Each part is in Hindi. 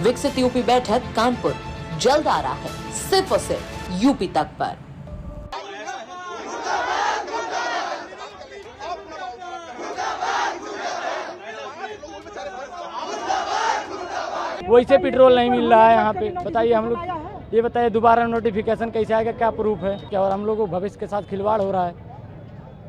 विकसित यूपी बैठक कानपुर जल्द आ रहा है सिर्फ और सिर्फ यूपी तक पर। वैसे पेट्रोल नहीं मिल रहा है यहाँ पे, बताइए हम लोग ये बताइए दोबारा नोटिफिकेशन कैसे आएगा, क्या प्रूफ है क्या? और हम लोग को भविष्य के साथ खिलवाड़ हो रहा है,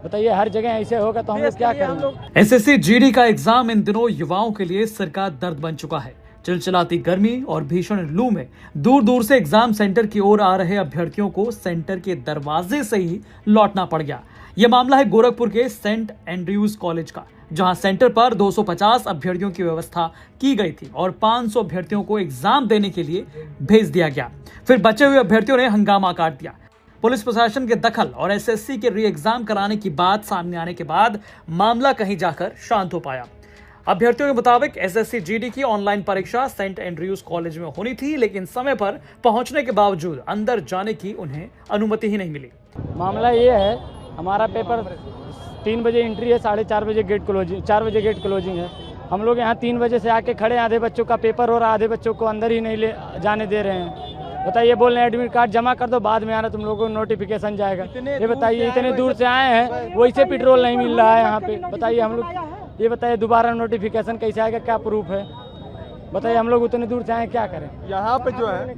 बताइए हर जगह ऐसे होगा तो हम लोग क्या करेंगे? एसएससी जीडी का एग्जाम इन दिनों युवाओं के लिए सरकार दर्द बन चुका है। चिलचिलाती गर्मी और भीषण लू में दूर दूर से एग्जाम सेंटर की ओर आ रहे अभ्यर्थियों को सेंटर के दरवाजे से ही लौटना पड़ गया। यह मामला है गोरखपुर के सेंट एंड्रयूज कॉलेज का, जहां सेंटर पर 250 अभ्यर्थियों की व्यवस्था की गई थी और 500 अभ्यर्थियों को एग्जाम देने के लिए भेज दिया गया। फिर बचे हुए अभ्यर्थियों ने हंगामा काट दिया। पुलिस प्रशासन के दखल और एसएससी के री एग्जाम कराने की बात सामने आने के बाद मामला कहीं जाकर शांत हो पाया। अभ्यर्थियों के मुताबिक एसएससी जीडी की ऑनलाइन परीक्षा सेंट एंड्रयूज कॉलेज में होनी थी, लेकिन समय पर पहुंचने के बावजूद अंदर जाने की उन्हें अनुमति ही नहीं मिली। मामला ये है, हमारा पेपर 3 बजे एंट्री है, 4:30 बजे गेट क्लोजिंग, 4 बजे गेट क्लोजिंग है। हम लोग यहाँ 3 बजे से आके खड़े, आधे बच्चों का पेपर हो रहा, आधे बच्चों को अंदर ही नहीं ले जाने दे रहे हैं। बताइए, बोल रहे हैं एडमिट कार्ड जमा कर दो, बाद में आना, तुम लोगों को नोटिफिकेशन जाएगा। ये बताइए, इतने दूर से आए हैं, वैसे पेट्रोल नहीं मिल रहा है यहाँ पे, बताइए हम लोग ये बताइए दोबारा नोटिफिकेशन कैसे आएगा, क्या प्रूफ है? बताइए हम लोग उतने दूर से आए क्या करें? यहाँ पे जो है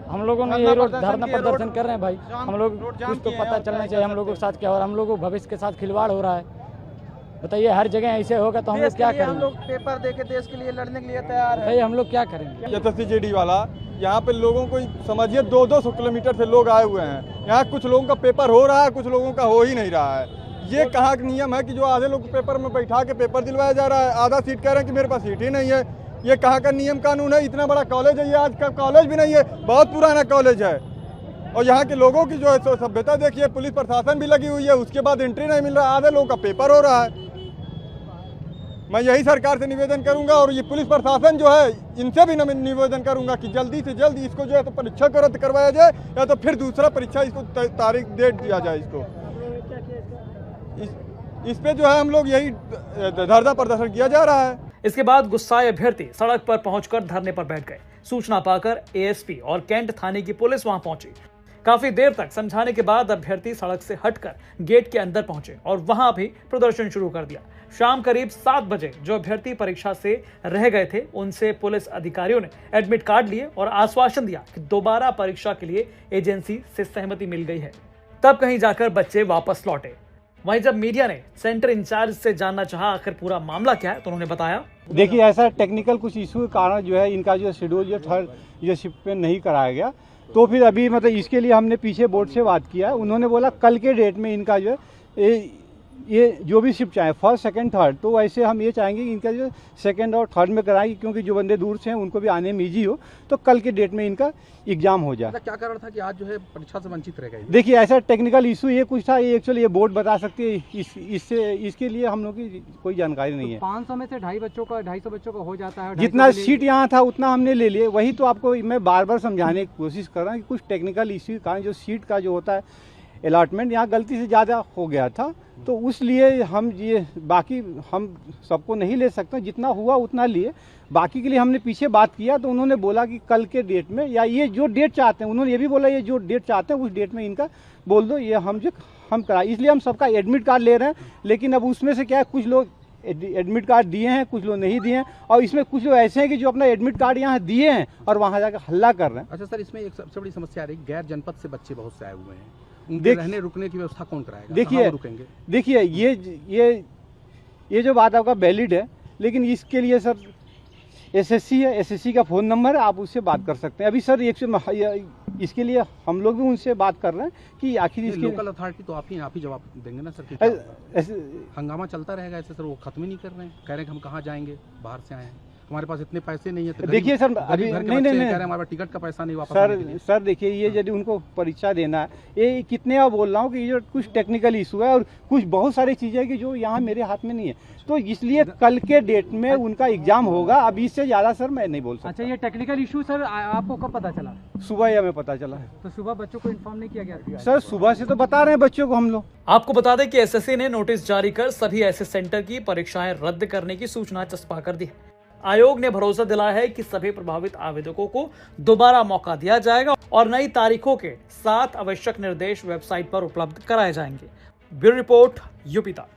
हम लोगों ने ये रोड धरना प्रदर्शन कर रहे हैं भाई, हम लोग कुछ तो पता चलना चाहिए हम लोगों के साथ क्या हो रहा है, हम लोगों को भविष्य के साथ खिलवाड़ हो रहा है। बताइए हर जगह ऐसे होगा तो हम लोग क्या करेंगे? हम लोग पेपर देके देश के लिए लड़ने के लिए तैयार है। हम लोग क्या करेंगे? एसएससी जीडी वाला यहाँ पे लोगों को समझिए 200 किलोमीटर से लोग आए हुए हैं। यहाँ कुछ लोगों का पेपर हो रहा है, कुछ लोगों का हो ही नहीं रहा है। ये कहाँ का नियम है कि जो आधे लोग पेपर में बैठा के पेपर दिलवाया जा रहा है, आधा सीट कह रहे हैं कि मेरे पास सीट ही नहीं है। ये कहाँ का नियम कानून है? इतना बड़ा कॉलेज है, ये आज का कॉलेज भी नहीं है, बहुत पुराना कॉलेज है। और यहाँ के लोगों की जो है सभ्यता देखिए, पुलिस प्रशासन भी लगी हुई है, उसके बाद एंट्री नहीं मिल रहा, आधे लोगों का पेपर हो रहा है। मैं यही सरकार से निवेदन करूंगा और ये पुलिस प्रशासन जो है इनसे भी निवेदन करूंगा कि जल्दी से जल्दी इसको जो है तो परीक्षा को रद्द करवाया जाए, या तो फिर दूसरा परीक्षा इसको तारीख डेट दिया जाए। इसको इस पे जो है हम लोग यही धरना प्रदर्शन किया जा रहा है। इसके बाद गुस्साए अभ्यर्थी सड़क पर पहुंचकर धरने पर बैठ गए। सूचना पाकर एएसपी और कैंट थाने की पुलिस वहां पहुंची। काफी देर तक समझाने के बाद अभ्यर्थी सड़क से हटकर गेट के अंदर पहुंचे और वहां भी प्रदर्शन शुरू कर दिया। शाम करीब 7 बजे जो अभ्यर्थी परीक्षा से रह गए थे, उनसे पुलिस अधिकारियों ने एडमिट कार्ड लिए और आश्वासन दिया कि दोबारा परीक्षा के लिए एजेंसी से सहमति मिल गई है। तब कहीं जाकर बच्चे वापस लौटे। वहीं जब मीडिया ने सेंटर इंचार्ज से जानना चाहा आखिर पूरा मामला क्या है, तो उन्होंने बताया, देखिए ऐसा टेक्निकल कुछ इशू के कारण जो है इनका जो शेड्यूल जो थर्ड जो शिफ्ट पे नहीं कराया गया, तो फिर अभी मतलब इसके लिए हमने पीछे बोर्ड से बात किया। उन्होंने बोला कल के डेट में इनका जो है ये जो भी शिफ्ट चाहे फर्स्ट सेकंड थर्ड, तो वैसे हम ये चाहेंगे कि इनका जो सेकंड और थर्ड में कराएंगे, क्योंकि जो बंदे दूर से हैं उनको भी आने में ईजी हो, तो कल के डेट में इनका एग्जाम हो जाए। क्या कारण था कि आज जो है परीक्षा से वंचित रह गए? देखिए ऐसा टेक्निकल इशू ये कुछ था, ये एक्चुअली ये बोर्ड बता सकती है, इसके लिए हम लोग की कोई जानकारी नहीं है। 500 में से 250 बच्चों का हो जाता है, जितना सीट यहाँ था उतना हमने ले लिए। वही तो आपको मैं बार बार समझाने की कोशिश कर रहा हूँ कि कुछ टेक्निकल इशू के कारण जो सीट का जो होता है अलॉटमेंट यहाँ गलती से ज़्यादा हो गया था, तो उसलिए हम ये बाकी हम सबको नहीं ले सकते, जितना हुआ उतना लिए। बाकी के लिए हमने पीछे बात किया तो उन्होंने बोला कि कल के डेट में, या ये जो डेट चाहते हैं, उन्होंने ये भी बोला ये जो डेट चाहते हैं उस डेट में इनका बोल दो, ये हम कराए। इसलिए हम सबका एडमिट कार्ड ले रहे हैं। लेकिन अब उसमें से क्या है, कुछ लोग एडमिट कार्ड दिए हैं, कुछ लोग नहीं दिए हैं, और इसमें कुछ लोग ऐसे हैं कि जो अपना एडमिट कार्ड यहाँ दिए हैं और वहाँ जाकर हल्ला कर रहे हैं। अच्छा सर, इसमें एक सबसे बड़ी समस्या आ रही है, गैर जनपद से बच्चे बहुत से आए हुए हैं, उनके रहने रुकने की व्यवस्था कौन कराएगा? देखिए ये जो बात आपका वैलिड है, लेकिन इसके लिए सर एसएससी है, एसएससी का फ़ोन नंबर है, आप उससे बात कर सकते हैं। अभी सर इसके लिए हम लोग भी उनसे बात कर रहे हैं कि आखिर इसकी लोकल अथॉरिटी तो आप ही जवाब देंगे ना सर? हंगामा चलता रहेगा ऐसे सर? वो खत्म ही नहीं कर रहे हैं, कह रहे हैं कि हम कहाँ जाएंगे, बाहर से आए हैं, हमारे पास इतने पैसे नहीं है। तो देखिए सर, अभी नहीं हमारे पास टिकट का पैसा नहीं वापस सर देखिए, ये यदि उनको परीक्षा देना है, ये कितने बार बोल रहा हूँ कि ये कुछ टेक्निकल इशू है और कुछ बहुत सारी चीज़ें हैं कि जो यहाँ मेरे हाथ में नहीं है, तो इसलिए कल के डेट में उनका एग्जाम होगा। अब इससे ज़्यादा सर मैं नहीं बोल सकता। अच्छा, ये टेक्निकल इशू सर आपको कब पता चला? सुबह या हमें पता चला है। तो सुबह बच्चों को इन्फॉर्म नहीं किया गया? सर सुबह से तो बता रहे हैं बच्चों को हम लोग। आपको बता दें कि एसएससी ने नोटिस जारी कर सभी ऐसे सेंटर की परीक्षाएं रद्द करने की सूचना चस्पा कर दी है। आयोग ने भरोसा दिलाया है कि सभी प्रभावित आवेदकों को दोबारा मौका दिया जाएगा और नई तारीखों के 7 आवश्यक निर्देश वेबसाइट पर उपलब्ध कराए जाएंगे। ब्यूरो रिपोर्ट, यूपी तक।